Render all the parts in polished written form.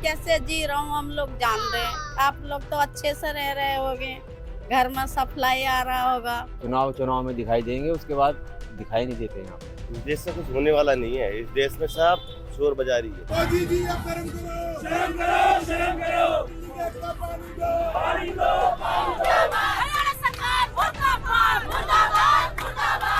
कैसे जी रहा हूँ हम लोग जान रहे हैं। आप लोग तो अच्छे से रह रहे होगे, घर में सप्लाई आ रहा होगा। चुनाव में दिखाई देंगे, उसके बाद दिखाई नहीं देते यहाँ पे। इस देश से कुछ होने वाला नहीं है। इस देश में सब शोर बाजारी है। मोदी जी अब शर्म करो, शर्म करो, शर्म करो। पानी दो, पानी दो, पानी दो। हरियाणा सरकार मुर्दाबाद, मुर्दाबाद, मुर्दाबाद।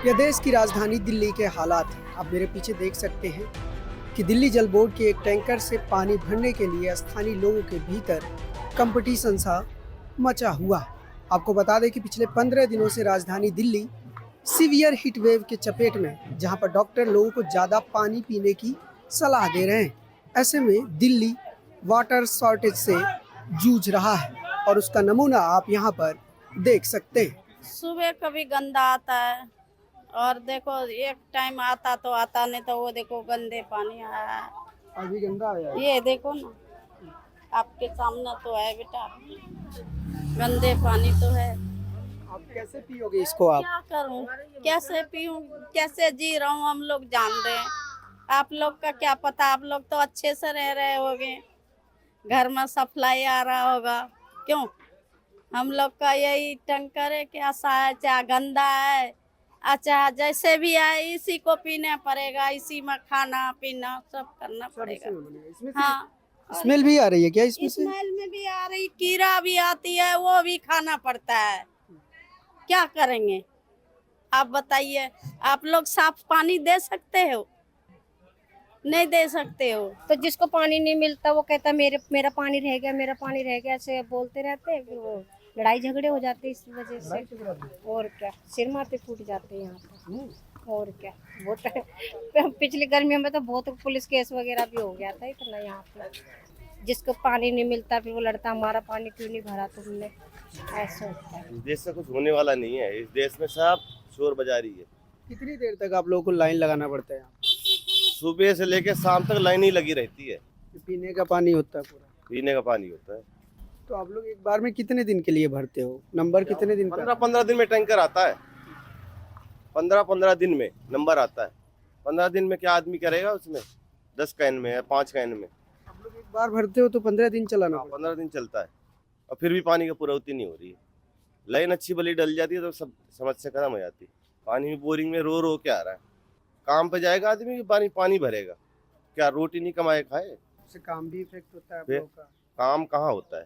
यह देश की राजधानी दिल्ली के हालात हैं। आप मेरे पीछे देख सकते हैं कि दिल्ली जल बोर्ड के एक टैंकर से पानी भरने के लिए स्थानीय लोगों के भीतर कंपटीशन सा मचा हुआ है। आपको बता दें कि पिछले 15 दिनों से राजधानी दिल्ली सीवियर हीट वेव के चपेट में, जहां पर डॉक्टर लोगों को ज़्यादा पानी पीने की सलाह दे रहे हैं। ऐसे में दिल्ली वाटर शॉर्टेज से जूझ रहा है और उसका नमूना आप यहाँ पर देख सकते हैं। सुबह कभी गंदा आता है और देखो एक टाइम आता तो आता, नहीं तो वो देखो गंदे पानी आया है। अभी गंदा आया है। ये देखो ना, आपके सामने तो है बेटा, गंदे पानी तो है। आप कैसे पियोगे इसको? आप क्या करूं, कैसे पीऊं, कैसे जी रहा हूं हम लोग जान रहे हैं। आप लोग का क्या पता, आप लोग तो अच्छे से रह रहे होगे, घर में सप्लाई आ रहा होगा। क्यों हम लोग का यही टंकर है, कैसा है, चाहे गंदा है, अच्छा जैसे भी है इसी को पीना पड़ेगा, इसी में खाना पीना सब करना पड़ेगा। हाँ, स्मेल भी आ रही है क्या इसमें से? स्मेल में भी आ रही, कीड़ा भी आती है, वो भी खाना पड़ता है। क्या करेंगे आप बताइए? आप लोग साफ पानी दे सकते हो? नहीं दे सकते हो। तो जिसको पानी नहीं मिलता वो कहता मेरा पानी रह गया, मेरा पानी रह गया, ऐसे बोलते रहते हैं। फिर वो लड़ाई झगड़े हो जाते हैं इस वजह से। और क्या, सिर माथे फूट जाते हैं यहाँ पर। और क्या, बहुत पिछली गर्मियों में तो बहुत पुलिस केस वगैरह भी हो गया था इतना यहाँ पर। जिसको पानी नहीं मिलता फिर वो लड़ता, हमारा पानी क्यों नहीं भरा तुमने, ऐसा होता है। इस देश से कुछ होने वाला नहीं है। इस देश में सब शोर बाजारी है। कितनी देर तक आप लोगों को लाइन लगाना पड़ता है? सुबह से लेकर शाम तक लाइन ही लगी रहती है। पीने का पानी होता है पूरा? पीने का पानी होता है। तो आप लोग एक बार में कितने दिन के लिए भरते हो? नंबर कितने दिन का? 15-15 दिन में टैंकर आता है। 15-15 दिन में नंबर आता है। 15 दिन में क्या आदमी करेगा उसमें? 10 कैन में या 5 कैन में। आप लोग एक बार भरते हो तो 15 दिन चलाना पड़ता 15 दिन चलता है और फिर भी पानी की पूर्ति नहीं हो रही है। लाइन अच्छी भली डल जाती है तो सब समस्या खत्म हो जाती है। पानी भी बोरिंग में रो रो के आ रहा है। काम पे जाएगा आदमी कि पानी भरेगा, क्या रोटी नहीं कमाए खाए? उससे काम भी इफेक्ट होता है आप लोगों का। काम कहाँ होता है?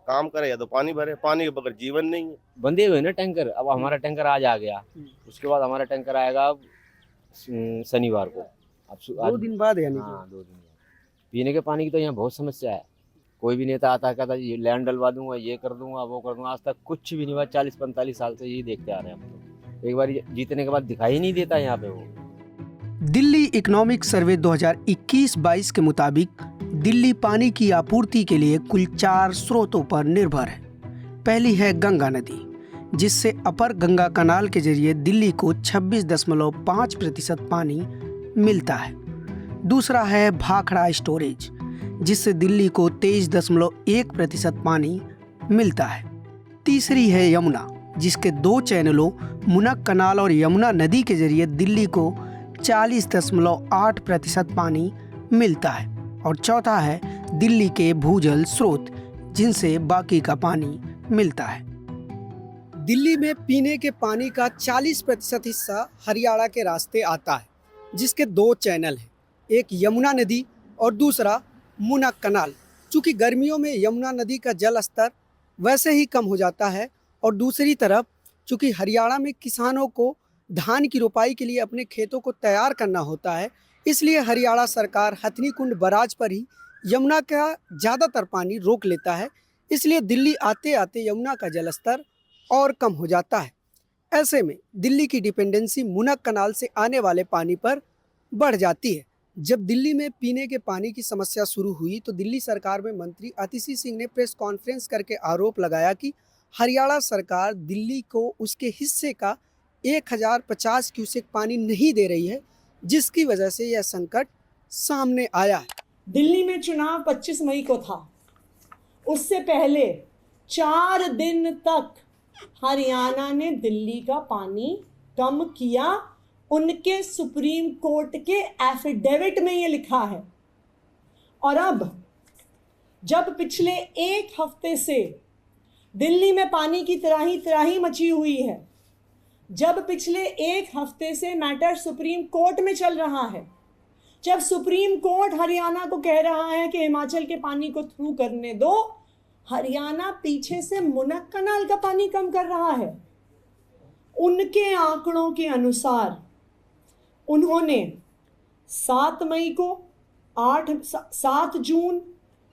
काम करेगा तो पानी भरे, पानी के बगैर जीवन नहीं है। बंधे हुए ना टैंकर। अब हमारा टैंकर आज आ गया, उसके बाद हमारा टैंकर आएगा अब शनिवार को। अब 2 दिन बाद यानी? हाँ, 2 दिन बाद। पीने के पानी की तो यहाँ बहुत समस्या है। कोई भी नेता आता है कहता ये लैंड डलवा दूंगा, ये कर दूंगा, वो कर दूंगा। आज तक कुछ भी नहीं हुआ। 40-45 साल से यही देखते आ रहे हैं हम तो। एक बार जीतने के बाद दिखाई ही नहीं देता यहाँ पे वो। दिल्ली इकोनॉमिक सर्वे 2021-22 के मुताबिक दिल्ली पानी की आपूर्ति के लिए कुल 4 स्रोतों पर निर्भर है। पहली है गंगा नदी, जिससे अपर गंगा कनाल के जरिए दिल्ली को 26.5% पानी मिलता है। दूसरा है भाखड़ा स्टोरेज, जिससे दिल्ली को 23.1% पानी मिलता है। तीसरी है यमुना, जिसके 2 चैनलों मुनक कनाल और यमुना नदी के जरिए दिल्ली को 40.8% पानी मिलता है। और चौथा है दिल्ली के भूजल स्रोत, जिनसे बाकी का पानी मिलता है। दिल्ली में पीने के पानी का 40% हिस्सा हरियाणा के रास्ते आता है, जिसके 2 चैनल हैं, एक यमुना नदी और दूसरा मुनक कनाल। चूँकि गर्मियों में यमुना नदी का जल स्तर वैसे ही कम हो जाता है और दूसरी तरफ चूँकि हरियाणा में किसानों को धान की रोपाई के लिए अपने खेतों को तैयार करना होता है, इसलिए हरियाणा सरकार हथनी कुंड बराज पर ही यमुना का ज़्यादातर पानी रोक लेता है। इसलिए दिल्ली आते आते यमुना का जलस्तर और कम हो जाता है। ऐसे में दिल्ली की डिपेंडेंसी मुनक कनाल से आने वाले पानी पर बढ़ जाती है। जब दिल्ली में पीने के पानी की समस्या शुरू हुई तो दिल्ली सरकार में मंत्री आतिशी सिंह ने प्रेस कॉन्फ्रेंस करके आरोप लगाया कि हरियाणा सरकार दिल्ली को उसके हिस्से का 1050 क्यूसेक पानी नहीं दे रही है, जिसकी वजह से यह संकट सामने आया है। दिल्ली में चुनाव 25 मई को था। उससे पहले 4 दिन तक हरियाणा ने दिल्ली का पानी कम किया, उनके सुप्रीम कोर्ट के एफिडेविट में ये लिखा है। और अब जब पिछले एक हफ्ते से दिल्ली में पानी की त्राही मची हुई है, जब पिछले एक हफ्ते से मैटर सुप्रीम कोर्ट में चल रहा है, जब सुप्रीम कोर्ट हरियाणा को कह रहा है कि हिमाचल के पानी को थ्रू करने दो, हरियाणा पीछे से मुनक कनाल का पानी कम कर रहा है। उनके आंकड़ों के अनुसार उन्होंने 7 मई को 7 जून,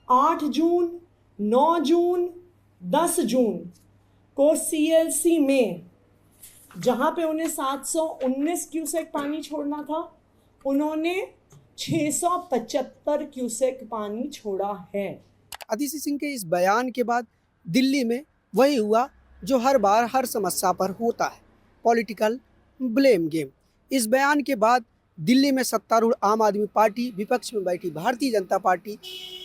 8 जून, 9 जून, 10 जून को CLC में, जहां पे उन्हें 719 क्यूसेक पानी छोड़ना था, उन्होंने 675 क्यूसेक पानी छोड़ा है। अतिशी सिंह के इस बयान के बाद दिल्ली में वही हुआ जो हर बार हर समस्या पर होता है, पॉलिटिकल ब्लेम गेम। इस बयान के बाद दिल्ली में सत्तारूढ़ आम आदमी पार्टी, विपक्ष में बैठी भारतीय जनता पार्टी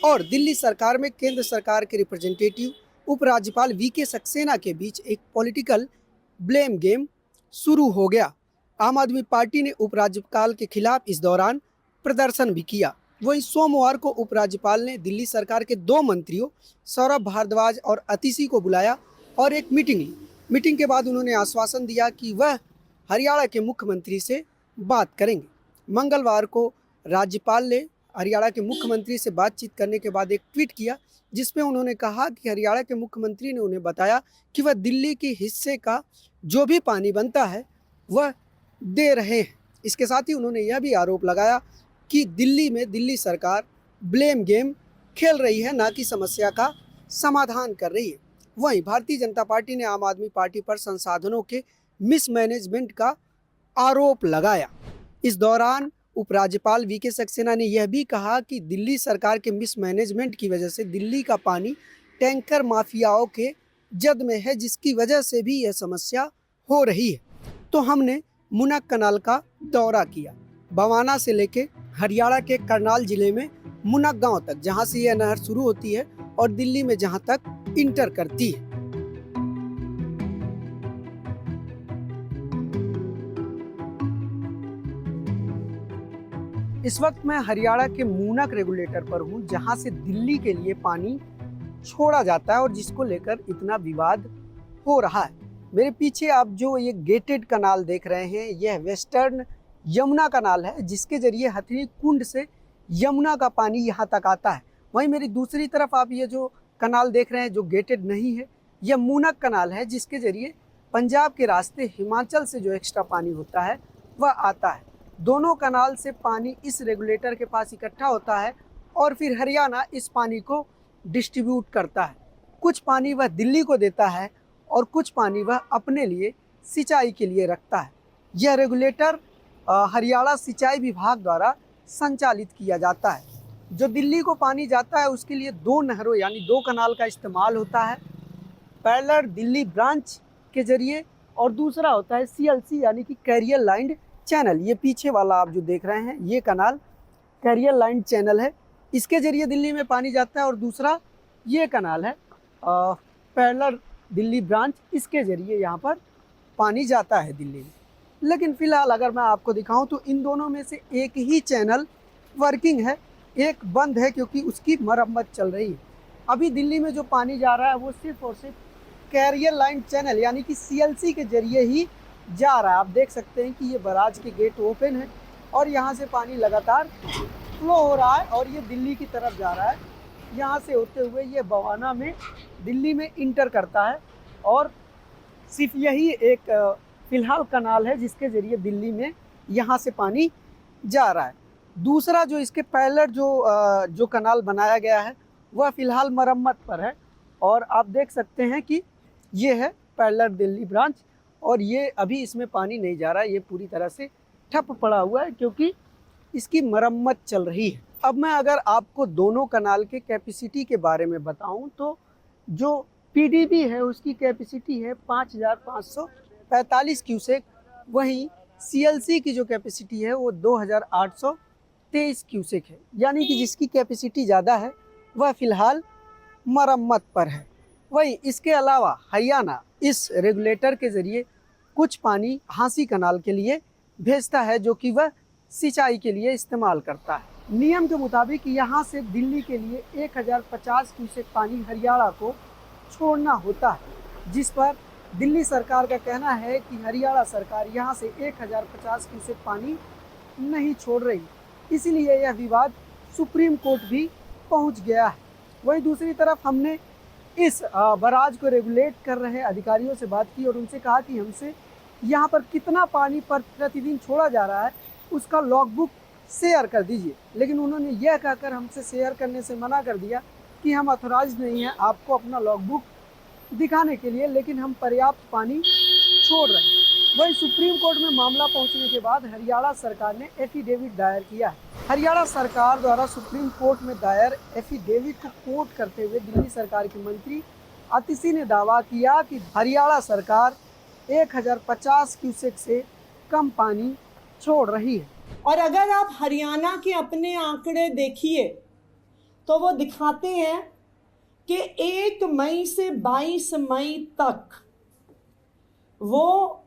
और दिल्ली सरकार में केंद्र सरकार के रिप्रेजेंटेटिव उपराज्यपाल VK सक्सेना के बीच एक पॉलिटिकल ब्लेम गेम शुरू हो गया। आम आदमी पार्टी ने उपराज्यपाल के खिलाफ इस दौरान प्रदर्शन भी किया। वहीं सोमवार को उपराज्यपाल ने दिल्ली सरकार के 2 मंत्रियों सौरभ भारद्वाज और अतिशी को बुलाया और एक मीटिंग ली। मीटिंग के बाद उन्होंने आश्वासन दिया कि वह हरियाणा के मुख्यमंत्री से बात करेंगे। मंगलवार को राज्यपाल ने हरियाणा के मुख्यमंत्री से बातचीत करने के बाद एक ट्वीट किया, जिसमें उन्होंने कहा कि हरियाणा के मुख्यमंत्री ने उन्हें बताया कि वह दिल्ली के हिस्से का जो भी पानी बनता है वह दे रहे हैं। इसके साथ ही उन्होंने यह भी आरोप लगाया कि दिल्ली में दिल्ली सरकार ब्लेम गेम खेल रही है, ना कि समस्या का समाधान कर रही है। वहीं भारतीय जनता पार्टी ने आम आदमी पार्टी पर संसाधनों के मिसमैनेजमेंट का आरोप लगाया। इस दौरान उपराज्यपाल VK सक्सेना ने यह भी कहा कि दिल्ली सरकार के मिसमैनेजमेंट की वजह से दिल्ली का पानी टैंकर माफियाओं के जद में है, जिसकी वजह से भी यह समस्या हो रही है। तो हमने मुनक कनाल का दौरा किया, बवाना से लेके हरियाणा के करनाल जिले में मुनक गांव तक, जहां से यह नहर शुरू होती है और दिल्ली में जहां तक इंटर करती है। इस वक्त मैं हरियाणा के मुनक रेगुलेटर पर हूं, जहां से दिल्ली के लिए पानी छोड़ा जाता है और जिसको लेकर इतना विवाद हो रहा है। मेरे पीछे आप जो ये गेटेड कनाल देख रहे हैं, यह वेस्टर्न यमुना कनाल है, जिसके जरिए हथनी कुंड से यमुना का पानी यहाँ तक आता है। वहीं मेरी दूसरी तरफ आप ये जो कनाल देख रहे हैं जो गेटेड नहीं है, यह मुनक कनाल है, जिसके जरिए पंजाब के रास्ते हिमाचल से जो एक्स्ट्रा पानी होता है वह आता है। दोनों कनाल से पानी इस रेगुलेटर के पास इकट्ठा होता है और फिर हरियाणा इस पानी को डिस्ट्रीब्यूट करता है। कुछ पानी वह दिल्ली को देता है और कुछ पानी वह अपने लिए सिंचाई के लिए रखता है। यह रेगुलेटर हरियाणा सिंचाई विभाग द्वारा संचालित किया जाता है। जो दिल्ली को पानी जाता है उसके लिए 2 नहरों यानी 2 कनाल का इस्तेमाल होता है, पैरेलल दिल्ली ब्रांच के जरिए, और दूसरा होता है CLC यानी कि कैरियर लाइन चैनल। ये पीछे वाला आप जो देख रहे हैं ये कनाल कैरियर लाइन चैनल है, इसके जरिए दिल्ली में पानी जाता है। और दूसरा ये कनाल है पैरेलल दिल्ली ब्रांच, इसके जरिए यहाँ पर पानी जाता है दिल्ली में। लेकिन फ़िलहाल अगर मैं आपको दिखाऊं तो इन दोनों में से एक ही चैनल वर्किंग है, एक बंद है क्योंकि उसकी मरम्मत चल रही है। अभी दिल्ली में जो पानी जा रहा है वो सिर्फ और सिर्फ कैरियर लाइन चैनल यानी कि CLC के जरिए ही जा रहा है। आप देख सकते हैं कि ये बराज के गेट ओपन है और यहाँ से पानी लगातार फ्लो हो रहा है और ये दिल्ली की तरफ जा रहा है। यहाँ से होते हुए ये बवाना में दिल्ली में इंटर करता है और सिर्फ यही एक फ़िलहाल कनाल है जिसके ज़रिए दिल्ली में यहाँ से पानी जा रहा है। दूसरा जो इसके पैरेलल जो कनाल बनाया गया है वह फ़िलहाल मरम्मत पर है और आप देख सकते हैं कि ये है पैरेलल दिल्ली ब्रांच और ये अभी इसमें पानी नहीं जा रहा है, ये पूरी तरह से ठप पड़ा हुआ है क्योंकि इसकी मरम्मत चल रही है। अब मैं अगर आपको दोनों कनाल के कैपेसिटी के बारे में बताऊं तो जो PDB है उसकी कैपेसिटी है 5545 क्यूसेक, वहीं CLC की जो कैपेसिटी है वो 2823 क्यूसेक है, यानी कि जिसकी कैपेसिटी ज़्यादा है वह फ़िलहाल मरम्मत पर है। वहीं इसके अलावा हरियाणा इस रेगुलेटर के जरिए कुछ पानी हांसी कनाल के लिए भेजता है, जो कि वह सिंचाई के लिए इस्तेमाल करता है। नियम के मुताबिक यहाँ से दिल्ली के लिए 1050 क्यूसेक पानी हरियाणा को छोड़ना होता है, जिस पर दिल्ली सरकार का कहना है कि हरियाणा सरकार यहाँ से 1050 क्यूसेक पानी नहीं छोड़ रही, इसीलिए यह विवाद सुप्रीम कोर्ट भी पहुँच गया है। वहीं दूसरी तरफ हमने इस बराज को रेगुलेट कर रहे अधिकारियों से बात की और उनसे कहा कि हमसे यहाँ पर कितना पानी प्रतिदिन छोड़ा जा रहा है उसका लॉगबुक शेयर कर दीजिए, लेकिन उन्होंने यह कहकर हमसे शेयर करने से मना कर दिया कि हम ऑथराइज नहीं हैं आपको अपना लॉगबुक दिखाने के लिए, लेकिन हम पर्याप्त पानी छोड़ रहे हैं। वहीं सुप्रीम कोर्ट में मामला पहुंचने के बाद हरियाणा सरकार ने एफिडेविट दायर किया है। हरियाणा सरकार द्वारा सुप्रीम कोर्ट में दायर एफिडेविट को कोट करते हुए दिल्ली सरकार के मंत्री आतिशी ने दावा किया कि हरियाणा सरकार 1050 क्यूसेक से कम पानी छोड़ रही है। और अगर आप हरियाणा के अपने आंकड़े देखिए तो वो दिखाते हैं कि 1 मई से 22 मई तक वो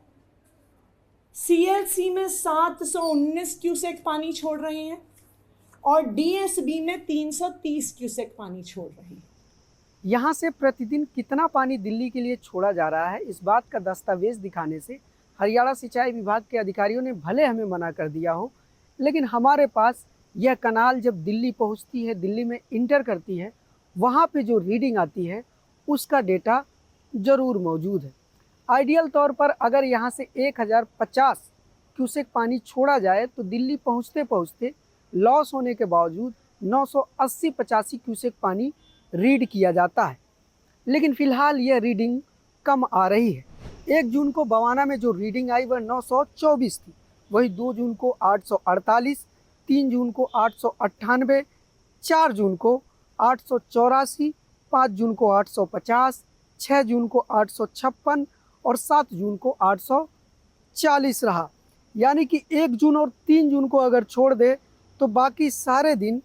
सीएलसी में 719 क्यूसेक पानी छोड़ रहे हैं और डीएसबी में 330 क्यूसेक पानी छोड़ रहे हैं। यहाँ से प्रतिदिन कितना पानी दिल्ली के लिए छोड़ा जा रहा है, इस बात का दस्तावेज दिखाने से हरियाणा सिंचाई विभाग के अधिकारियों ने भले हमें मना कर दिया हो, लेकिन हमारे पास यह कनाल जब दिल्ली पहुँचती है, दिल्ली में इंटर करती है, वहाँ पे जो रीडिंग आती है उसका डेटा ज़रूर मौजूद है। आइडियल तौर पर अगर यहाँ से 1050 क्यूसेक पानी छोड़ा जाए तो दिल्ली पहुँचते पहुँचते लॉस होने के बावजूद 980-85 क्यूसेक पानी रीड किया जाता है, लेकिन फ़िलहाल यह रीडिंग कम आ रही है। 1 जून को बवाना में जो रीडिंग आई वह 924 थी, वही 2 जून को 848, 3 जून को 898, 4 जून को 884, 5 जून को 850, 6 जून को 856 और 7 जून को 840 रहा। यानी कि 1 जून और 3 जून को अगर छोड़ दे तो बाकी सारे दिन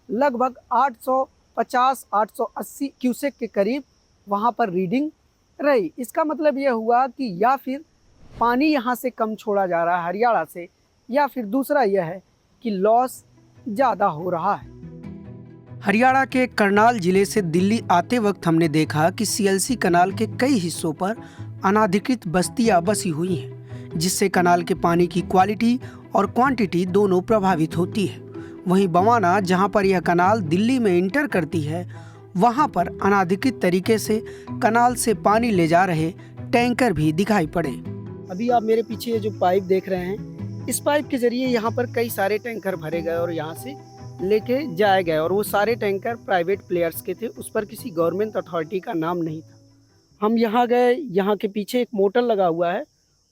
लगभग 850-880 क्यूसेक के करीब वहाँ पर रीडिंग रही। इसका मतलब यह हुआ कि या फिर पानी यहाँ से कम छोड़ा जा रहा है हरियाणा से, या फिर दूसरा यह है कि लॉस ज़्यादा हो रहा है। हरियाणा के करनाल जिले से दिल्ली आते वक्त हमने देखा कि सीएलसी कनाल के कई हिस्सों पर अनाधिकृत बस्तियां बसी हुई हैं, जिससे कनाल के पानी की क्वालिटी और क्वांटिटी दोनों प्रभावित होती है। वहीं बवाना, जहां पर यह कनाल दिल्ली में इंटर करती है, वहां पर अनाधिकृत तरीके से कनाल से पानी ले जा रहे टैंकर भी दिखाई पड़े। अभी आप मेरे पीछे ये जो पाइप देख रहे हैं, इस पाइप के जरिए यहाँ पर कई सारे टैंकर भरे गए और यहाँ से लेके जाए गए, और वो सारे टैंकर प्राइवेट प्लेयर्स के थे, उस पर किसी गवर्नमेंट अथॉरिटी का नाम नहीं था। हम यहाँ गए, यहाँ के पीछे एक मोटर लगा हुआ है,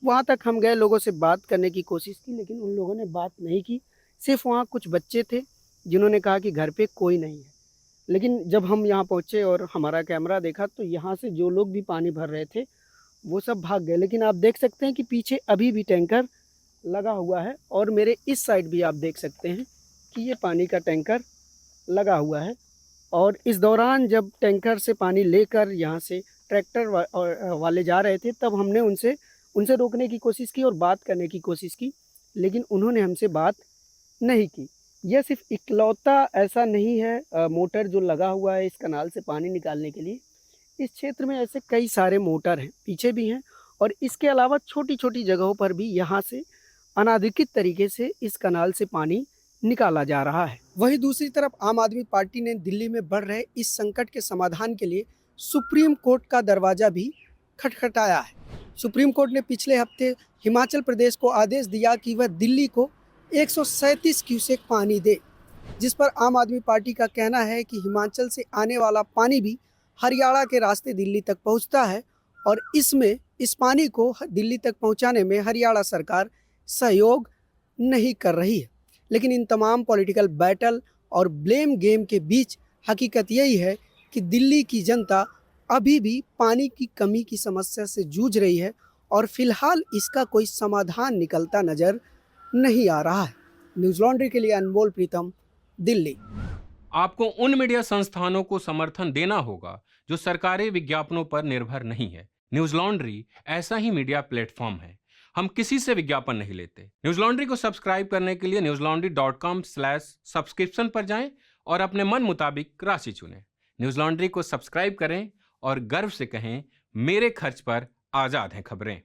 वहाँ तक हम गए, लोगों से बात करने की कोशिश की, लेकिन उन लोगों ने बात नहीं की। सिर्फ वहाँ कुछ बच्चे थे जिन्होंने कहा कि घर पे कोई नहीं है। लेकिन जब हम यहाँ पहुँचे और हमारा कैमरा देखा तो यहाँ से जो लोग भी पानी भर रहे थे वो सब भाग गए। लेकिन आप देख सकते हैं कि पीछे अभी भी टैंकर लगा हुआ है, और मेरे इस साइड भी आप देख सकते हैं कि ये पानी का टैंकर लगा हुआ है। और इस दौरान जब टैंकर से पानी लेकर यहाँ से ट्रैक्टर वाले जा रहे थे, तब हमने उनसे रोकने की कोशिश की और बात करने की कोशिश की, लेकिन उन्होंने हमसे बात नहीं की। यह सिर्फ इकलौता ऐसा नहीं है मोटर जो लगा हुआ है इस कनाल से पानी निकालने के लिए। इस क्षेत्र में ऐसे कई सारे मोटर हैं, पीछे भी हैं, और इसके अलावा छोटी छोटी जगहों पर भी यहाँ से अनाधिकृत तरीके से इस कनाल से पानी निकाला जा रहा है। वहीं दूसरी तरफ आम आदमी पार्टी ने दिल्ली में बढ़ रहे इस संकट के समाधान के लिए सुप्रीम कोर्ट का दरवाजा भी खटखटाया है। सुप्रीम कोर्ट ने पिछले हफ्ते हिमाचल प्रदेश को आदेश दिया कि वह दिल्ली को 137 क्यूसेक पानी दे, जिस पर आम आदमी पार्टी का कहना है कि हिमाचल से आने वाला पानी भी हरियाणा के रास्ते दिल्ली तक पहुंचता है, और इसमें इस पानी को दिल्ली तक पहुंचाने में हरियाणा सरकार सहयोग नहीं कर रही है। लेकिन इन तमाम पॉलिटिकल बैटल और ब्लेम गेम के बीच हकीकत यही है कि दिल्ली की जनता अभी भी पानी की कमी की समस्या से जूझ रही है, और फिलहाल इसका कोई समाधान निकलता नजर नहीं आ रहा है। न्यूज़ लॉन्ड्री के लिए अनमोल प्रीतम, दिल्ली। आपको उन मीडिया संस्थानों को समर्थन देना होगा जो सरकारी विज्ञापनों पर निर्भर नहीं है। न्यूज लॉन्ड्री ऐसा ही मीडिया प्लेटफॉर्म है। हम किसी से विज्ञापन नहीं लेते। न्यूज लॉन्ड्री को सब्सक्राइब करने के लिए newslaundry.com/subscription पर जाएं और अपने मन मुताबिक राशि चुनें। न्यूज लॉन्ड्री को सब्सक्राइब करें और गर्व से कहें, मेरे खर्च पर आजाद हैं खबरें।